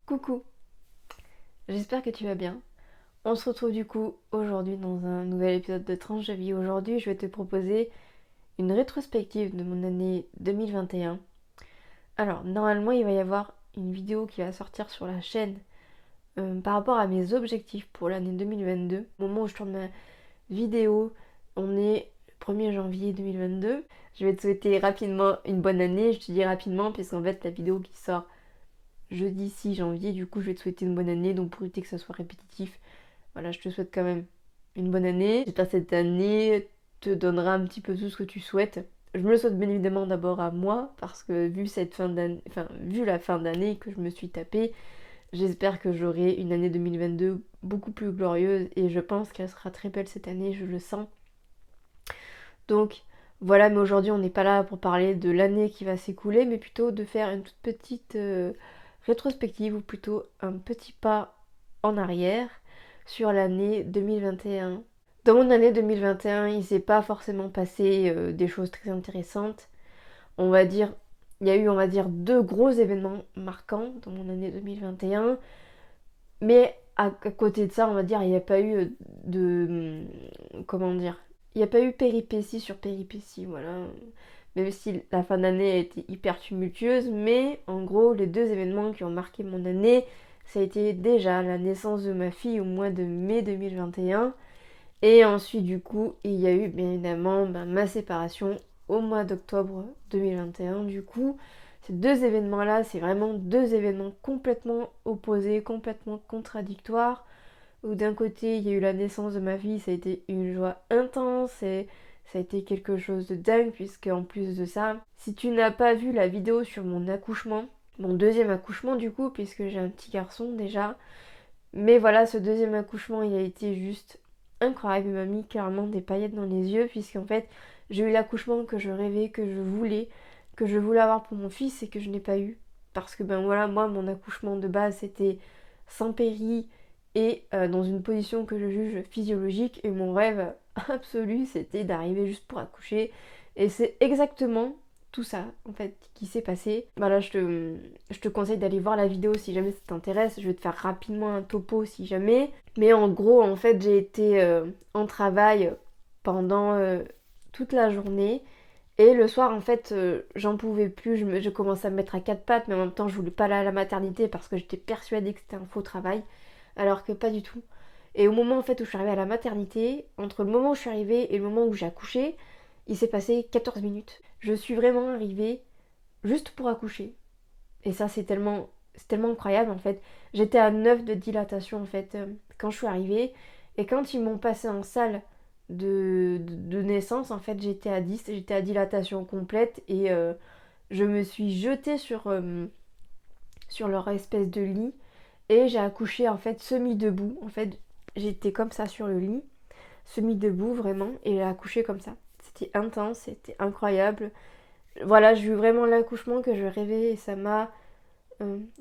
Coucou, j'espère que tu vas bien. On se retrouve du coup aujourd'hui dans un nouvel épisode de Tranche de vie. Aujourd'hui, je vais te proposer une rétrospective de mon année 2021. Alors, normalement, il va y avoir une vidéo qui va sortir sur la chaîne par rapport à mes objectifs pour l'année 2022. Au moment où je tourne ma vidéo, on est le 1er janvier 2022. Je vais te souhaiter rapidement une bonne année. Je te dis rapidement puisqu'en fait, la vidéo qui sort jeudi 6 janvier, du coup, je vais te souhaiter une bonne année. Donc, pour éviter que ça soit répétitif, voilà, je te souhaite quand même une bonne année. J'espère que cette année te donnera un petit peu tout ce que tu souhaites. Je me le souhaite bien évidemment d'abord à moi, parce que vu cette fin d'année, vu la fin d'année que je me suis tapée, j'espère que j'aurai une année 2022 beaucoup plus glorieuse et je pense qu'elle sera très belle cette année, je le sens. Donc voilà, mais aujourd'hui on n'est pas là pour parler de l'année qui va s'écouler, mais plutôt de faire une toute petite rétrospective ou plutôt un petit pas en arrière sur l'année 2021. Dans mon année 2021, il s'est pas forcément passé des choses très intéressantes. On va dire, il y a eu, on va dire, deux gros événements marquants dans mon année 2021. Mais à côté de ça, on va dire, il n'y a pas eu de... Comment dire? Il n'y a pas eu péripétie sur péripétie, voilà. Même si la fin d'année a été hyper tumultueuse, mais en gros, les deux événements qui ont marqué mon année, ça a été déjà la naissance de ma fille au mois de mai 2021. Et ensuite, du coup, il y a eu bien évidemment ma séparation au mois d'octobre 2021. Du coup, ces deux événements-là, c'est vraiment deux événements complètement opposés, complètement contradictoires. Où d'un côté, il y a eu la naissance de ma fille, ça a été une joie intense et ça a été quelque chose de dingue, puisque en plus de ça, si tu n'as pas vu la vidéo sur mon accouchement, mon deuxième accouchement du coup, puisque j'ai un petit garçon déjà, mais voilà, ce deuxième accouchement, il a été juste incroyable. Il m'a mis clairement des paillettes dans les yeux, puisqu'en fait, j'ai eu l'accouchement que je rêvais, que je voulais avoir pour mon fils et que je n'ai pas eu. Parce que ben voilà, moi, mon accouchement de base, c'était sans péri et dans une position que je juge physiologique. Et mon rêve absolu, c'était d'arriver juste pour accoucher. Et c'est exactement tout ça en fait qui s'est passé. Voilà, je te conseille d'aller voir la vidéo si jamais ça t'intéresse. Je vais te faire rapidement un topo si jamais. Mais en gros, en fait, j'ai été en travail pendant toute la journée. Et le soir, en fait, j'en pouvais plus. Je commençais à me mettre à quatre pattes, mais en même temps, je voulais pas aller à la maternité parce que j'étais persuadée que c'était un faux travail. Alors que pas du tout. Et au moment en fait où je suis arrivée à la maternité, entre le moment où je suis arrivée et le moment où j'ai accouché, il s'est passé 14 minutes. Je suis vraiment arrivée juste pour accoucher. Et ça, c'est tellement incroyable en fait. J'étais à 9 de dilatation en fait quand je suis arrivée. Et quand ils m'ont passé en salle de naissance, en fait, j'étais à 10, j'étais à dilatation complète. Et je me suis jetée sur leur espèce de lit. Et j'ai accouché en fait semi-debout. En fait, j'étais comme ça sur le lit, semi-debout vraiment. Et j'ai accouché comme ça. C'était intense, c'était incroyable. Voilà, j'ai eu vraiment l'accouchement que je rêvais et ça m'a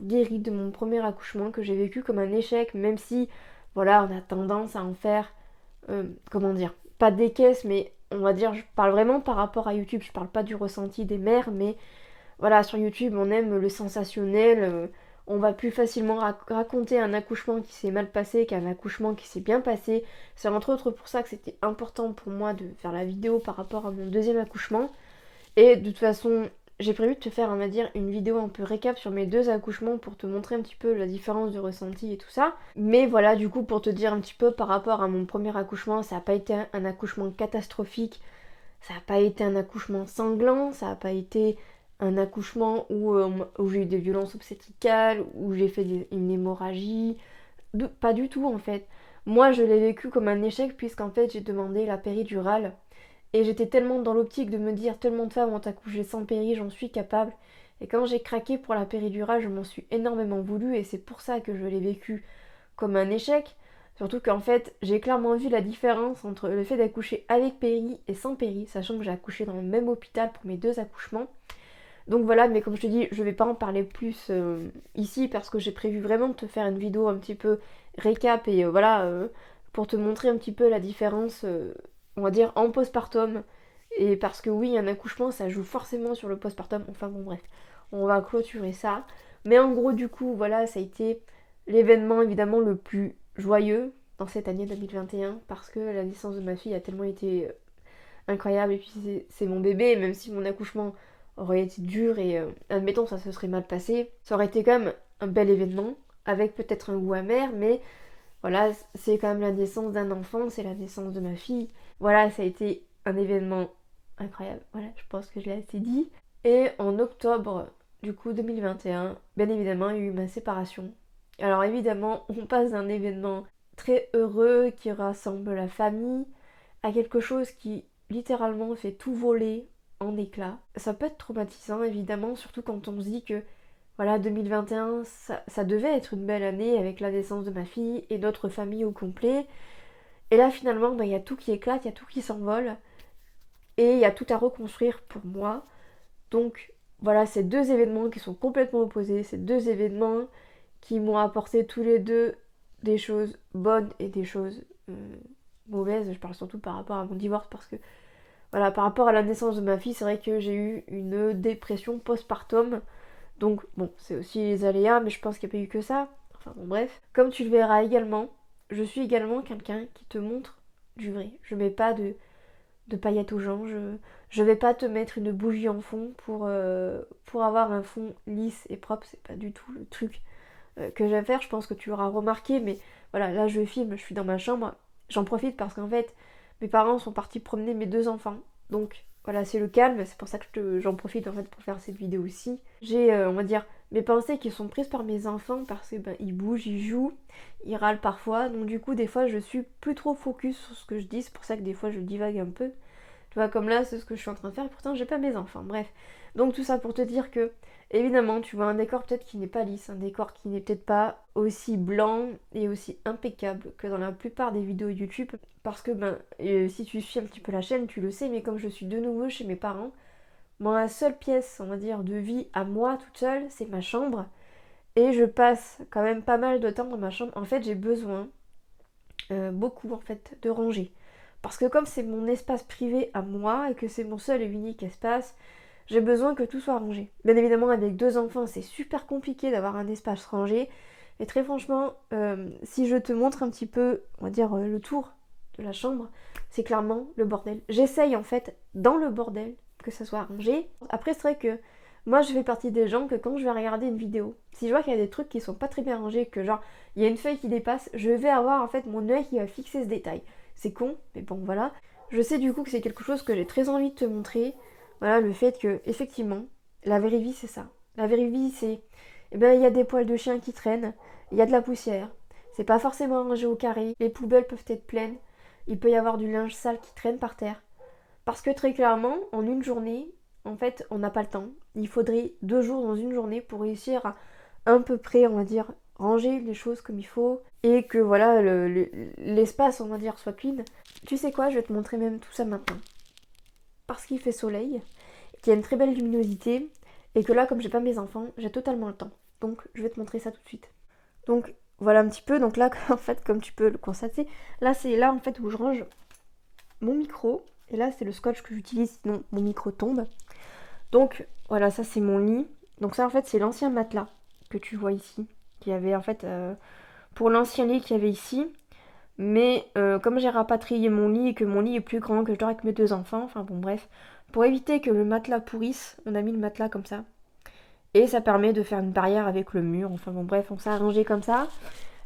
guérie de mon premier accouchement que j'ai vécu comme un échec, même si, voilà, on a tendance à en faire, comment dire, pas des caisses, mais on va dire, je parle vraiment par rapport à YouTube, je parle pas du ressenti des mères, mais voilà, sur YouTube, on aime le sensationnel, on va plus facilement raconter un accouchement qui s'est mal passé qu'un accouchement qui s'est bien passé. C'est entre autres pour ça que c'était important pour moi de faire la vidéo par rapport à mon deuxième accouchement. Et de toute façon, j'ai prévu de te faire, on va dire, une vidéo un peu récap sur mes deux accouchements pour te montrer un petit peu la différence de ressenti et tout ça. Mais voilà, du coup, pour te dire un petit peu par rapport à mon premier accouchement, ça n'a pas été un accouchement catastrophique, ça n'a pas été un accouchement sanglant, ça n'a pas été un accouchement où j'ai eu des violences obstétricales, où j'ai fait une hémorragie. Pas du tout en fait. Moi je l'ai vécu comme un échec puisqu'en fait j'ai demandé la péridurale et j'étais tellement dans l'optique de me dire tellement de femmes ont accouché sans péri, j'en suis capable. Et quand j'ai craqué pour la péridurale, je m'en suis énormément voulu et c'est pour ça que je l'ai vécu comme un échec. Surtout qu'en fait, j'ai clairement vu la différence entre le fait d'accoucher avec péri et sans péri, sachant que j'ai accouché dans le même hôpital pour mes deux accouchements. Donc voilà, mais comme je te dis, je vais pas en parler plus ici parce que j'ai prévu vraiment de te faire une vidéo un petit peu récap et voilà, pour te montrer un petit peu la différence, on va dire, en postpartum. Et parce que oui, un accouchement, ça joue forcément sur le postpartum. Enfin bon, bref, on va clôturer ça. Mais en gros, du coup, voilà, ça a été l'événement évidemment le plus joyeux dans cette année 2021 parce que la naissance de ma fille a tellement été incroyable et puis c'est mon bébé, même si mon accouchement aurait été dur et admettons ça se serait mal passé, ça aurait été quand même un bel événement avec peut-être un goût amer, mais voilà, c'est quand même la naissance d'un enfant, c'est la naissance de ma fille. Voilà, ça a été un événement incroyable. Voilà, je pense que je l'ai assez dit. Et en octobre, du coup, 2021, bien évidemment, il y a eu ma séparation. Alors évidemment, on passe d'un événement très heureux qui rassemble la famille à quelque chose qui littéralement fait tout voler en éclats. Ça peut être traumatisant évidemment, surtout quand on se dit que voilà, 2021, ça devait être une belle année avec la naissance de ma fille et notre famille au complet. Et là finalement, il y a tout qui éclate, il y a tout qui s'envole et il y a tout à reconstruire pour moi. Donc voilà, ces deux événements qui sont complètement opposés, ces deux événements qui m'ont apporté tous les deux des choses bonnes et des choses mauvaises. Je parle surtout par rapport à mon divorce parce que voilà, par rapport à la naissance de ma fille, c'est vrai que j'ai eu une dépression postpartum. Donc bon, c'est aussi les aléas, mais je pense qu'il n'y a pas eu que ça. Enfin bon, bref. Comme tu le verras également, je suis également quelqu'un qui te montre du vrai. Je mets pas de paillettes aux gens. Je vais pas te mettre une bougie en fond pour avoir un fond lisse et propre. C'est pas du tout le truc que j'aime faire. Je pense que tu l'auras remarqué, mais voilà, là je filme, je suis dans ma chambre. J'en profite parce qu'en fait, mes parents sont partis promener mes deux enfants. Donc voilà, c'est le calme, c'est pour ça que j'en profite en fait pour faire cette vidéo aussi. J'ai, on va dire, mes pensées qui sont prises par mes enfants parce que ils bougent, ils jouent, ils râlent parfois. Donc du coup, des fois, je suis plus trop focus sur ce que je dis. C'est pour ça que des fois, je divague un peu. Tu vois, comme là, c'est ce que je suis en train de faire et pourtant, j'ai pas mes enfants. Bref. Donc tout ça pour te dire que, évidemment, tu vois un décor peut-être qui n'est pas lisse, un décor qui n'est peut-être pas aussi blanc et aussi impeccable que dans la plupart des vidéos YouTube. Parce que, si tu suis un petit peu la chaîne, tu le sais, mais comme je suis de nouveau chez mes parents, ma seule pièce, on va dire, de vie à moi toute seule, c'est ma chambre. Et je passe quand même pas mal de temps dans ma chambre. En fait, j'ai besoin, beaucoup en fait, de ranger. Parce que comme c'est mon espace privé à moi et que c'est mon seul et unique espace, j'ai besoin que tout soit rangé. Bien évidemment, avec deux enfants, c'est super compliqué d'avoir un espace rangé. Et très franchement, si je te montre un petit peu, on va dire, le tour de la chambre, c'est clairement le bordel. J'essaye en fait, dans le bordel, que ça soit rangé. Après, c'est vrai que moi, je fais partie des gens que quand je vais regarder une vidéo, si je vois qu'il y a des trucs qui sont pas très bien rangés, que genre, il y a une feuille qui dépasse, je vais avoir en fait mon œil qui va fixer ce détail. C'est con, mais bon, voilà. Je sais du coup que c'est quelque chose que j'ai très envie de te montrer. Voilà, le fait que, effectivement, la vraie vie, c'est ça. La vraie vie, c'est, il y a des poils de chien qui traînent, il y a de la poussière. C'est pas forcément rangé au carré, les poubelles peuvent être pleines, il peut y avoir du linge sale qui traîne par terre. Parce que très clairement, en une journée, en fait, on n'a pas le temps. Il faudrait 2 jours dans une journée pour réussir à peu près, on va dire, ranger les choses comme il faut et que voilà, l'espace, on va dire, soit clean. Tu sais quoi, je vais te montrer même tout ça maintenant. Parce qu'il fait soleil, qu'il y a une très belle luminosité et que là, comme j'ai pas mes enfants, j'ai totalement le temps. Donc, je vais te montrer ça tout de suite. Donc, voilà un petit peu. Donc là, en fait, comme tu peux le constater, là, c'est là, en fait, où je range mon micro. Et là, c'est le scotch que j'utilise, sinon mon micro tombe. Donc, voilà, ça, c'est mon lit. Donc ça, en fait, c'est l'ancien matelas que tu vois ici. Qui avait, en fait, pour l'ancien lit qu'il y avait ici. Mais comme j'ai rapatrié mon lit et que mon lit est plus grand, que je dors avec mes deux enfants, enfin bon bref, pour éviter que le matelas pourrisse, on a mis le matelas comme ça. Et ça permet de faire une barrière avec le mur, enfin bon bref, on s'est arrangé comme ça.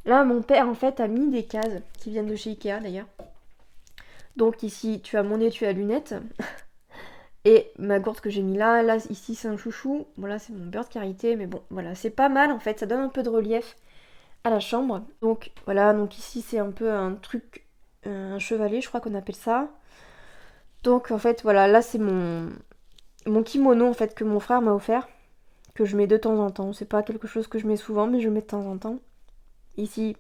Là, mon père en fait a mis des cases qui viennent de chez Ikea d'ailleurs. Donc ici, tu as mon nez, tu as lunettes. Et ma gourde que j'ai mis là, là ici c'est un chouchou. Bon là c'est mon beurre de karité, mais bon voilà, c'est pas mal en fait, ça donne un peu de relief à la chambre. Donc voilà, donc ici c'est un peu un truc, un chevalet je crois qu'on appelle ça. Donc en fait voilà, là c'est mon kimono en fait que mon frère m'a offert, que je mets de temps en temps. C'est pas quelque chose que je mets souvent, mais je le mets de temps en temps. Ici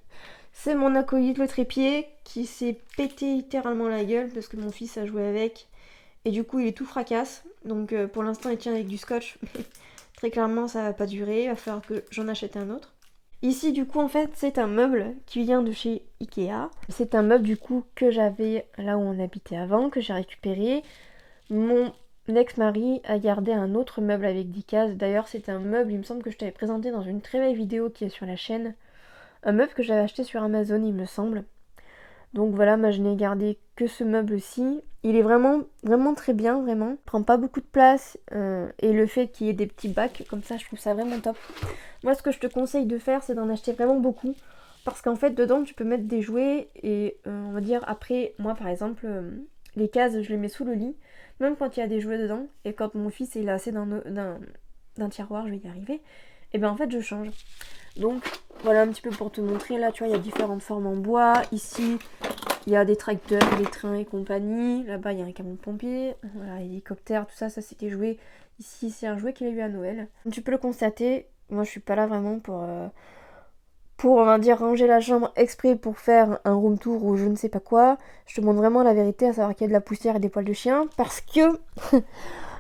c'est mon acolyte le trépied qui s'est pété littéralement la gueule parce que mon fils a joué avec. Et du coup il est tout fracasse. Donc pour l'instant il tient avec du scotch. Mais très clairement ça va pas durer, il va falloir que j'en achète un autre. Ici du coup en fait c'est un meuble qui vient de chez Ikea. C'est un meuble du coup que j'avais là où on habitait avant, que j'ai récupéré. Mon ex-mari a gardé un autre meuble avec 10 cases. D'ailleurs, c'était un meuble, il me semble que je t'avais présenté dans une très belle vidéo qui est sur la chaîne. Un meuble que j'avais acheté sur Amazon, il me semble. Donc voilà, moi je n'ai gardé que ce meuble-ci. Il est vraiment, vraiment très bien, vraiment. Il prend pas beaucoup de place. Et le fait qu'il y ait des petits bacs, comme ça, je trouve ça vraiment top. Moi, ce que je te conseille de faire, c'est d'en acheter vraiment beaucoup. Parce qu'en fait, dedans, tu peux mettre des jouets. Et on va dire, après, moi par exemple, les cases, je les mets sous le lit. Même quand il y a des jouets dedans. Et quand mon fils il a assez d'un tiroir, je vais y arriver. Et ben en fait, je change. Donc voilà un petit peu pour te montrer. Là, tu vois, il y a différentes formes en bois. Ici, il y a des tracteurs, des trains et compagnie. Là-bas, il y a un camion de pompier. Voilà, hélicoptère, tout ça, ça c'était joué. Ici, c'est un jouet qu'il a eu à Noël. Tu peux le constater. Moi, je suis pas là vraiment pour, on va dire, ranger la chambre exprès pour faire un room tour ou je ne sais pas quoi. Je te montre vraiment la vérité, à savoir qu'il y a de la poussière et des poils de chien. Parce que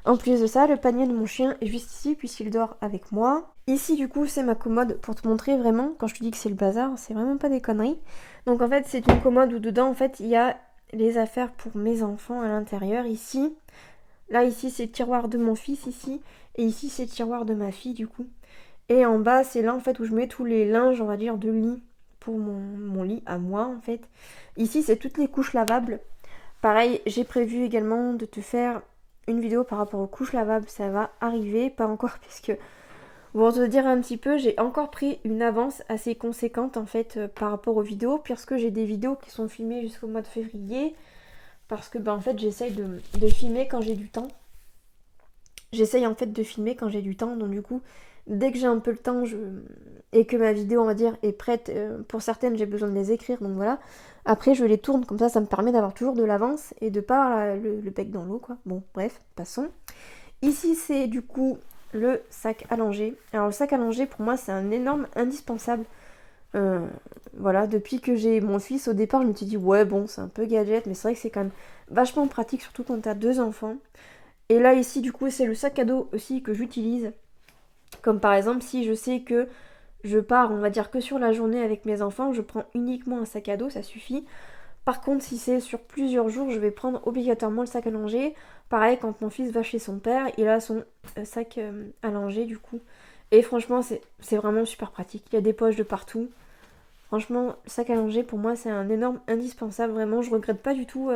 en plus de ça, le panier de mon chien est juste ici puisqu'il dort avec moi. Ici du coup c'est ma commode pour te montrer vraiment, quand je te dis que c'est le bazar, c'est vraiment pas des conneries. Donc en fait c'est une commode où dedans en fait il y a les affaires pour mes enfants à l'intérieur ici. Là ici c'est le tiroir de mon fils ici et ici c'est le tiroir de ma fille du coup. Et en bas c'est là en fait où je mets tous les linges on va dire de lit pour mon lit à moi en fait. Ici c'est toutes les couches lavables. Pareil, j'ai prévu également de te faire une vidéo par rapport aux couches lavables, ça va arriver, pas encore puisque, pour te dire un petit peu, j'ai encore pris une avance assez conséquente en fait par rapport aux vidéos, puisque j'ai des vidéos qui sont filmées jusqu'au mois de février, parce que en fait j'essaye de filmer quand j'ai du temps. J'essaye en fait de filmer quand j'ai du temps, donc du coup, dès que j'ai un peu le temps et que ma vidéo, on va dire, est prête, pour certaines, j'ai besoin de les écrire, donc voilà. Après, je les tourne, comme ça me permet d'avoir toujours de l'avance et de pas avoir le bec dans l'eau, quoi. Bon, bref, passons. Ici, c'est du coup le sac à langer. Alors, le sac à langer, pour moi, c'est un énorme indispensable. Voilà, depuis que j'ai mon fils, au départ, je me suis dit, ouais, bon, c'est un peu gadget, mais c'est vrai que c'est quand même vachement pratique, surtout quand t'as 2 enfants. Et là ici du coup c'est le sac à dos aussi que j'utilise. Comme par exemple si je sais que je pars on va dire que sur la journée avec mes enfants, je prends uniquement un sac à dos, ça suffit. Par contre si c'est sur plusieurs jours, je vais prendre obligatoirement le sac à langer. Pareil quand mon fils va chez son père, il a son sac à langer du coup. Et franchement c'est vraiment super pratique. Il y a des poches de partout. Franchement, le sac à langer pour moi c'est un énorme indispensable, vraiment je regrette pas du tout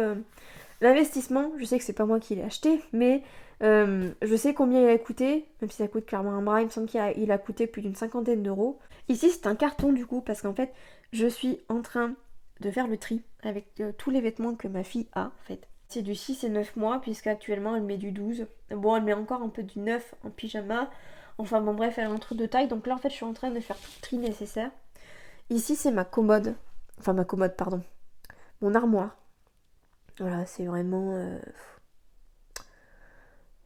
l'investissement. Je sais que c'est pas moi qui l'ai acheté, mais je sais combien il a coûté, même si ça coûte clairement un bras, il me semble qu'il a coûté plus d'une cinquantaine d'euros. Ici c'est un carton du coup, parce qu'en fait je suis en train de faire le tri avec tous les vêtements que ma fille a en fait. C'est du 6 et 9 mois, puisqu'actuellement elle met du 12. Bon, elle met encore un peu du 9 en pyjama. Enfin bon bref, elle est entre deux tailles, donc là en fait je suis en train de faire tout le tri nécessaire. Ici c'est ma commode, enfin ma commode pardon, mon armoire. Voilà, c'est vraiment...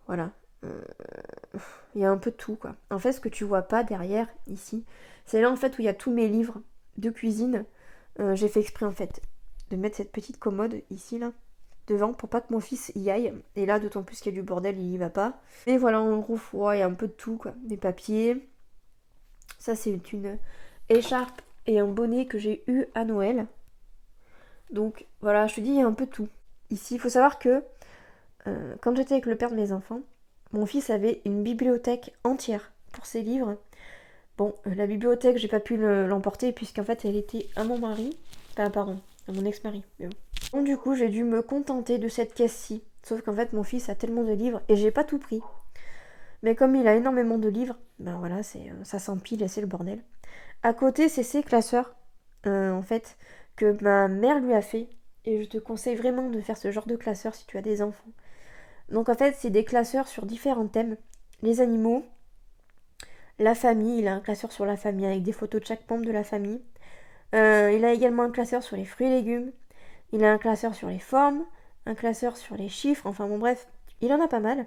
voilà. Euh, Il y a un peu de tout, quoi. En fait, ce que tu vois pas derrière, ici, c'est là, en fait, où il y a tous mes livres de cuisine. J'ai fait exprès, en fait, de mettre cette petite commode, ici, là, devant, pour pas que mon fils y aille. Et là, d'autant plus qu'il y a du bordel, il y va pas. Et voilà, en gros, ouais, il y a un peu de tout, quoi. Des papiers. Ça, c'est une écharpe et un bonnet que j'ai eu à Noël. Donc, voilà, je te dis, il y a un peu de tout. Ici, il faut savoir que quand j'étais avec le père de mes enfants, mon fils avait une bibliothèque entière pour ses livres. Bon, la bibliothèque, j'ai pas pu l'emporter puisqu'en fait elle était à mon mari. Enfin, pardon, à mon ex-mari. Mais bon. Donc du coup, j'ai dû me contenter de cette caisse-ci. Sauf qu'en fait, mon fils a tellement de livres et j'ai pas tout pris. Mais comme il a énormément de livres, ben voilà, ça s'empile et c'est le bordel. À côté, c'est ses classeurs, en fait, que ma mère lui a fait. Et je te conseille vraiment de faire ce genre de classeur si tu as des enfants. Donc en fait, c'est des classeurs sur différents thèmes. Les animaux, la famille, il a un classeur sur la famille avec des photos de chaque membre de la famille. Il a également un classeur sur les fruits et légumes. Il a un classeur sur les formes, un classeur sur les chiffres, enfin bon bref, il en a pas mal.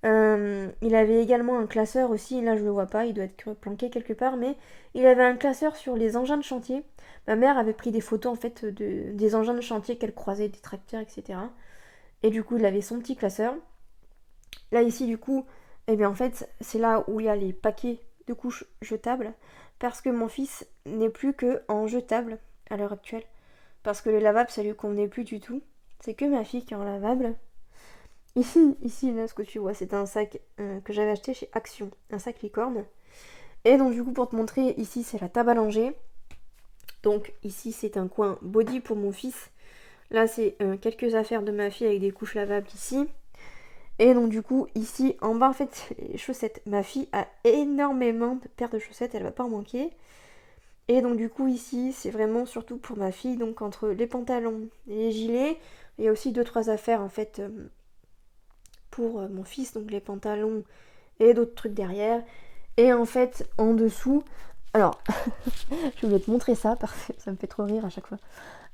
Il avait également un classeur aussi, là je le vois pas, il doit être planqué quelque part, mais il avait un classeur sur les engins de chantier. Ma mère avait pris des photos en fait des engins de chantier qu'elle croisait, des tracteurs, etc. Et du coup, il avait son petit classeur. Là, ici, du coup, eh bien, en fait, c'est là où il y a les paquets de couches jetables. Parce que mon fils n'est plus que en jetable à l'heure actuelle. Parce que les lavables, ça lui convenait plus du tout. C'est que ma fille qui est en lavable. Ici, là, ce que tu vois, c'est un sac que j'avais acheté chez Action, un sac licorne. Et donc, du coup, pour te montrer, ici, c'est la table à langer. Donc, ici, c'est un coin body pour mon fils. Là, c'est quelques affaires de ma fille avec des couches lavables ici. Et donc, du coup, ici, en bas, en fait, les chaussettes. Ma fille a énormément de paires de chaussettes, elle va pas en manquer. Et donc, du coup, ici, c'est vraiment surtout pour ma fille. Donc, entre les pantalons et les gilets, il y a aussi 2-3 affaires, en fait, pour mon fils. Donc, les pantalons et d'autres trucs derrière. Et en fait, en dessous, alors, je voulais te montrer ça parce que ça me fait trop rire à chaque fois.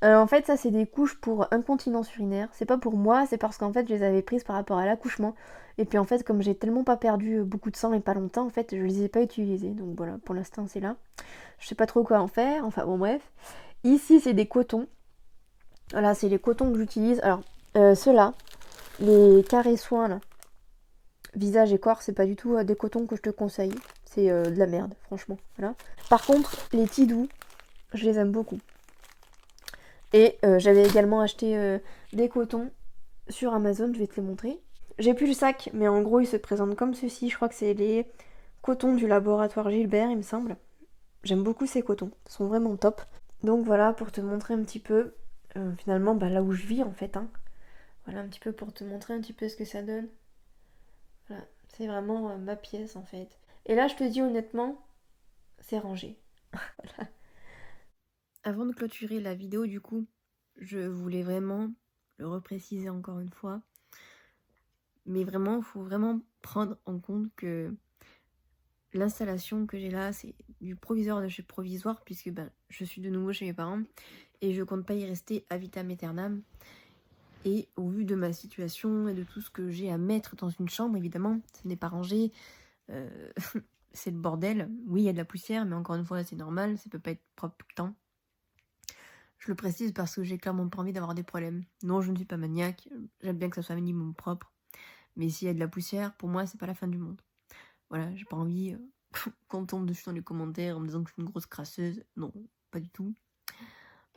En fait, ça, c'est des couches pour incontinence urinaire. C'est pas pour moi, c'est parce qu'en fait, je les avais prises par rapport à l'accouchement. Et puis en fait, comme j'ai tellement pas perdu beaucoup de sang et pas longtemps, en fait, je les ai pas utilisées. Donc voilà, pour l'instant, c'est là. Je sais pas trop quoi en faire. Enfin bon, bref. Ici, c'est des cotons. Voilà, c'est les cotons que j'utilise. Alors, ceux-là, les carrés soins, là, visage et corps, c'est pas du tout des cotons que je te conseille. C'est de la merde, franchement. Voilà. Par contre, les Tidou, je les aime beaucoup. Et j'avais également acheté des cotons sur Amazon, je vais te les montrer. J'ai plus le sac, mais en gros, il se présente comme ceci. Je crois que c'est les cotons du laboratoire Gilbert, il me semble. J'aime beaucoup ces cotons, ils sont vraiment top. Donc voilà, pour te montrer un petit peu, finalement, bah, là où je vis en fait. Hein. Voilà, un petit peu pour te montrer un petit peu ce que ça donne. Voilà, c'est vraiment ma pièce en fait. Et là, je te dis honnêtement, c'est rangé. Voilà. Avant de clôturer la vidéo, du coup, je voulais vraiment le repréciser encore une fois. Mais vraiment, il faut vraiment prendre en compte que l'installation que j'ai là, c'est du proviseur de chez provisoire, puisque ben, je suis de nouveau chez mes parents et je compte pas y rester à vitam aeternam. Et au vu de ma situation et de tout ce que j'ai à mettre dans une chambre, évidemment, ce n'est pas rangé, c'est le bordel. Oui, il y a de la poussière, mais encore une fois, c'est normal, ça peut pas être propre tout le temps. Je le précise parce que j'ai clairement pas envie d'avoir des problèmes. Non, je ne suis pas maniaque, j'aime bien que ça soit un minimum propre. Mais s'il y a de la poussière, pour moi, c'est pas la fin du monde. Voilà, j'ai pas envie qu'on tombe dessus dans les commentaires en me disant que je suis une grosse crasseuse. Non, pas du tout.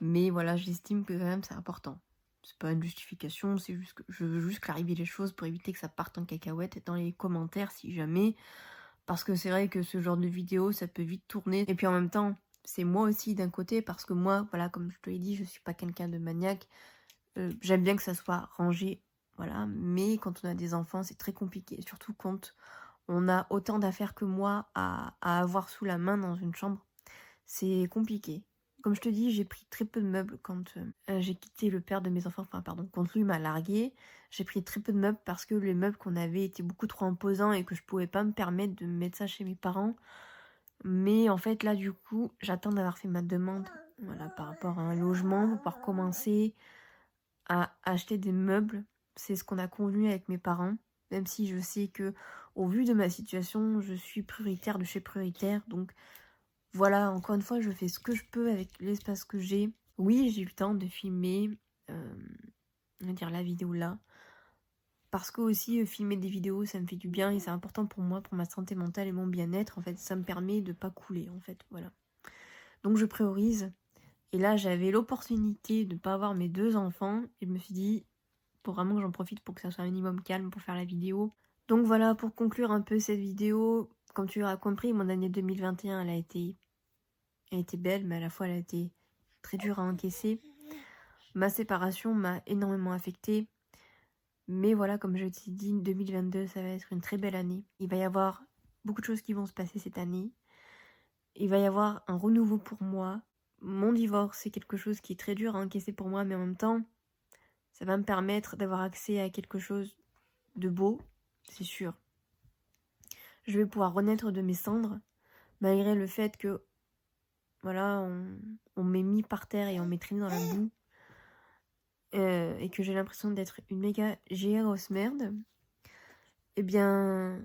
Mais voilà, j'estime que quand même c'est important. C'est pas une justification, c'est juste que je veux juste clarifier les choses pour éviter que ça parte en cacahuète dans les commentaires si jamais. Parce que c'est vrai que ce genre de vidéo, ça peut vite tourner. Et puis en même temps, c'est moi aussi d'un côté, parce que moi, voilà, comme je te l'ai dit, je suis pas quelqu'un de maniaque. J'aime bien que ça soit rangé, voilà. Mais quand on a des enfants, c'est très compliqué. Surtout quand on a autant d'affaires que moi à avoir sous la main dans une chambre. C'est compliqué. Comme je te dis, j'ai pris très peu de meubles quand j'ai quitté le père de mes enfants. Enfin, pardon, quand lui m'a largué. J'ai pris très peu de meubles parce que les meubles qu'on avait étaient beaucoup trop imposants et que je pouvais pas me permettre de mettre ça chez mes parents. Mais en fait, là, du coup, j'attends d'avoir fait ma demande, voilà, par rapport à un logement pour pouvoir commencer à acheter des meubles. C'est ce qu'on a convenu avec mes parents. Même si je sais que, au vu de ma situation, je suis prioritaire de chez prioritaire. Donc, voilà, encore une fois, je fais ce que je peux avec l'espace que j'ai. Oui, j'ai eu le temps de filmer, on va dire la vidéo là. Parce que aussi, filmer des vidéos, ça me fait du bien et c'est important pour moi, pour ma santé mentale et mon bien-être. En fait, ça me permet de pas couler, en fait, voilà. Donc, je priorise. Et là, j'avais l'opportunité de ne pas avoir mes 2 enfants. Et je me suis dit, faut vraiment que j'en profite pour que ça soit un minimum calme pour faire la vidéo. Donc voilà, pour conclure un peu cette vidéo, comme tu l'auras compris, mon année 2021, elle a été belle, mais à la fois elle a été très dure à encaisser. Ma séparation m'a énormément affectée. Mais voilà, comme je t'ai dit, 2022, ça va être une très belle année. Il va y avoir beaucoup de choses qui vont se passer cette année. Il va y avoir un renouveau pour moi. Mon divorce, c'est quelque chose qui est très dur à encaisser pour moi, mais en même temps, ça va me permettre d'avoir accès à quelque chose de beau, c'est sûr. Je vais pouvoir renaître de mes cendres, malgré le fait que, voilà, on m'ait mis par terre et on m'ait traîné dans la boue. Et que j'ai l'impression d'être une méga grosse merde. Eh bien,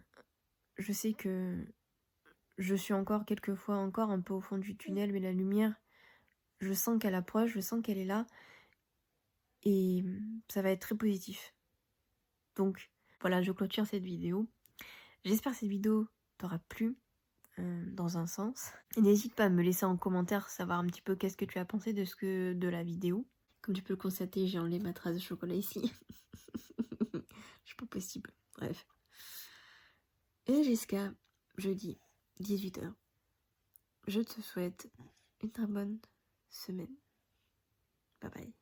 je sais que je suis encore quelquefois encore un peu au fond du tunnel, mais la lumière, je sens qu'elle approche, je sens qu'elle est là. Et ça va être très positif. Donc, voilà, je clôture cette vidéo. J'espère que cette vidéo t'aura plu, dans un sens. Et n'hésite pas à me laisser en commentaire, savoir un petit peu qu'est-ce que tu as pensé de la vidéo. Comme tu peux le constater, j'ai enlevé ma trace de chocolat ici. Je pas possible. Bref. Et jusqu'à jeudi, 18h. Je te souhaite une très bonne semaine. Bye bye.